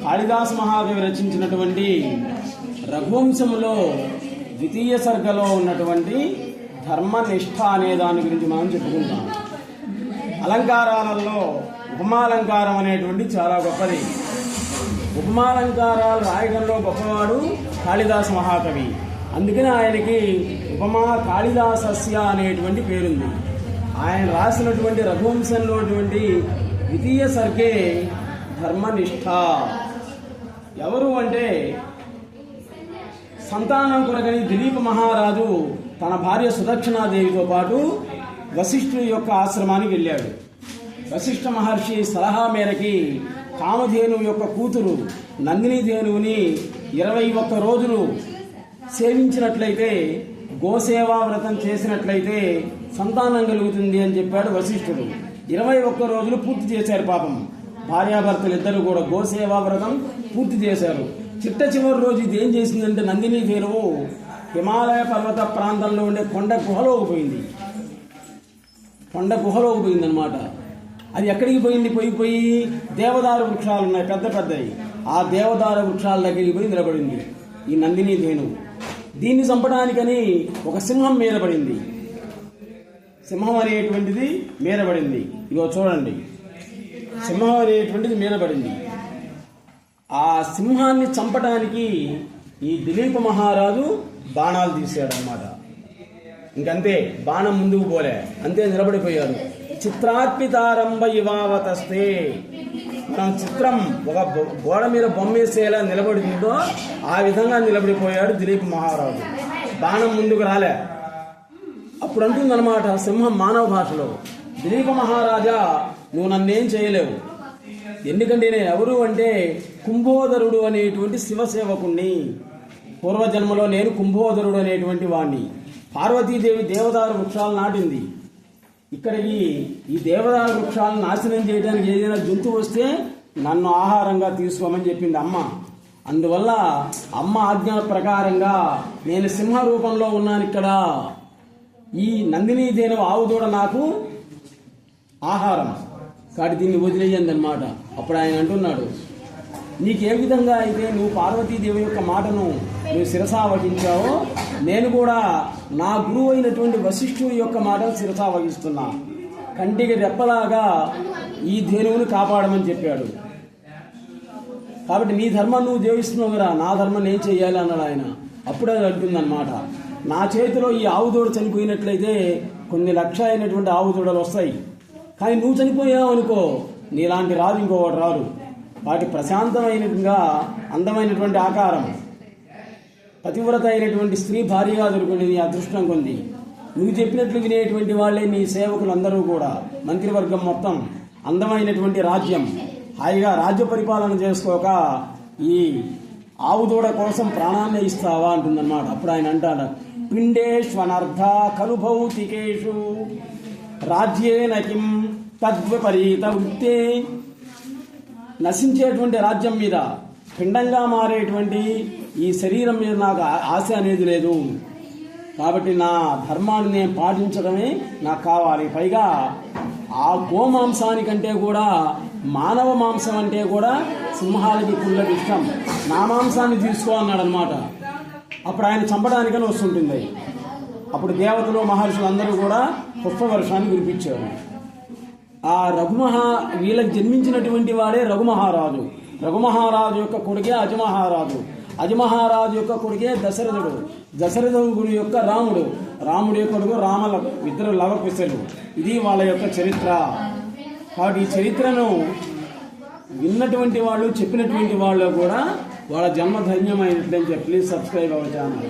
కాళిదాస మహాకవి రచించినటువంటి రఘువంశములో ద్వితీయ సర్గలో ఉన్నటువంటి ధర్మనిష్ట అనే దాని గురించి మనం చెప్పుకుంటాం. అలంకారాలలో ఉపమాలంకారం అనేటువంటి చాలా గొప్పది. ఉపమాలంకారాలు రాయడంలో గొప్పవాడు కాళిదాస మహాకవి. అందుకని ఆయనకి ఉపమా కాళిదాసస్య అనేటువంటి పేరుంది. ఆయన రాసినటువంటి రఘువంశంలోటువంటి ద్వితీయ సర్గే ధర్మనిష్ట. ఎవరు అంటే సంతానం కొరకని దిలీప మహారాజు తన భార్య సుదక్షిణాదేవితో పాటు వశిష్ఠుడి యొక్క ఆశ్రమానికి వెళ్ళాడు. వశిష్ఠ మహర్షి సలహా మేరకి కామధేను యొక్క కూతురు నందినీధేనువుని 21 రోజులు సేవించినట్లయితే, గోసేవా వ్రతం చేసినట్లయితే సంతానం కలుగుతుంది అని చెప్పాడు వశిష్ఠుడు. 21 రోజులు పూర్తి చేశారు. పాపం భార్యాభర్తలు ఇద్దరు కూడా గోసేవా వ్రతం పూర్తి చేశారు. చిట్ట చివరి రోజు ఇది ఏం చేసిందంటే నందినీధేనువు హిమాలయ పర్వత ప్రాంతంలో ఉండే కొండ గుహలోకి పోయింది అనమాట. అది ఎక్కడికి పోయింది? పోయి దేవదారు వృక్షాలు ఉన్నాయి, పెద్ద పెద్దవి. ఆ దేవదారు వృక్షాల దగ్గరికి పోయి నిలబడింది ఈ నందినీధేనువు. దీన్ని చంపడానికని ఒక సింహం మీద పడింది. సింహం అనేటువంటిది మీద పడింది. ఇగో చూడండి, సింహం అనేటువంటిది మీద పడింది. ఆ సింహాన్ని చంపడానికి ఈ దిలీప మహారాజు బాణాలు తీసాడనమాట. ఇంకంతే, బాణం ముందుకు పోలే, అంతే నిలబడిపోయాడు. చిత్రార్పితారంభ ఇవావతస్తే, మనం చిత్రం ఒక గోడ మీద బొమ్మేసేలా నిలబడిందో ఆ విధంగా నిలబడిపోయాడు దిలీప మహారాజు. బాణం ముందుకు రాలే. అప్పుడు అంటుందన్నమాట సింహం మానవ భాషలో, దిలీప మహారాజా నువ్వు నన్నేం చేయలేవు, ఎందుకంటే నేను ఎవరు అంటే కుంభోదరుడు అనేటువంటి శివసేవకుణ్ణి. పూర్వజన్మలో నేను కుంభోదరుడు అనేటువంటి వాణ్ణి. పార్వతీదేవి దేవదారు వృక్షాలు నాటింది. ఇక్కడికి ఈ దేవదారు వృక్షాలను నాశనం చేయడానికి ఏదైనా జంతువు వస్తే నన్ను ఆహారంగా తీసుకోమని చెప్పింది అమ్మ. అందువల్ల అమ్మ ఆజ్ఞ ప్రకారంగా నేను సింహ రూపంలో ఉన్నాను ఇక్కడ. ఈ నందినీధేనువు ఆవు దూడ నాకు ఆహారం, కాబట్టి దీన్ని వదిలేయండి అనమాట. అప్పుడు ఆయన అంటున్నాడు, నీకు ఏ విధంగా అయితే నువ్వు పార్వతీదేవి యొక్క మాటను నువ్వు శిరసా వహించావో, నేను కూడా నా గురువు అయినటువంటి వశిష్ఠుడి యొక్క మాటను శిరసా వహిస్తున్నా. కంటికి రెప్పలాగా ఈ ధేనువుని కాపాడమని చెప్పాడు. కాబట్టి నీ ధర్మం నువ్వు జీవిస్తున్నావు కదా, నా ధర్మం నేను చెయ్యాలి అన్నాడు ఆయన. అప్పుడే అంటుందన్నమాట, నా చేతిలో ఈ ఆవు దూడ చనిపోయినట్లయితే కొన్ని లక్ష అయినటువంటి ఆవు దూడలు వస్తాయి, కానీ నువ్వు చనిపోయావు అనుకో, నీలాంటి రాజు ఇంకోటి రాదు. వాటి ప్రశాంతమైనట్టుగా అందమైనటువంటి ఆకారం, పతివ్రత అయినటువంటి స్త్రీ భార్యగా దొరుకునేది అదృష్టం కొంది. నువ్వు చెప్పినట్లు వినేటువంటి వాళ్ళే నీ సేవకులందరూ కూడా, మంత్రివర్గం మొత్తం. అందమైనటువంటి రాజ్యం, హాయిగా రాజ్య పరిపాలన చేసుకోక ఈ ఆవు దూడ కోసం ప్రాణాన్ని ఇస్తావా అంటుందన్నమాట. అప్పుడు ఆయన అంటాడు, పిండేష్వనర్థ ఖలు భౌతికేషు రాజ్యేన కిం తద్విపరీత వృత్తే. నశించేటువంటి రాజ్యం మీద, పిండంగా మారేటువంటి ఈ శరీరం మీద నాకు ఆశ అనేది లేదు. కాబట్టి నా ధర్మాన్ని నేను పాటించడమే నాకు కావాలి. పైగా ఆ గోమాంసానికంటే కూడా మానవ మాంసం అంటే కూడా సింహాలకి పుల్లకి ఇష్టం. నా మాంసాన్ని తీసుకో అన్నాడు అనమాట. అప్పుడు ఆయన చంపడానికని వస్తుంటుంది. అప్పుడు దేవతలు మహర్షులు అందరూ కూడా పుష్పవర్షాన్ని కురిపించారు. ఆ వీళ్ళకి జన్మించినటువంటి వాడే రఘుమహారాజు. రఘుమహారాజు యొక్క కొడుకే అజమహారాజు. అజమహారాజు యొక్క కొడుకే దశరథుడు. దశరథుడు యొక్క రాముడు. రాముడి యొక్క కొడుకు ఇద్దరు లవకుశలు. ఇది వాళ్ళ యొక్క చరిత్ర. కాబట్టి ఈ చరిత్రను విన్నటువంటి వాళ్ళు, చెప్పినటువంటి వాళ్ళు కూడా వాళ్ళ జన్మ ధన్యమైనట్లని చెప్పి ప్లీజ్ సబ్స్క్రైబ్ అవర్ ఛానల్.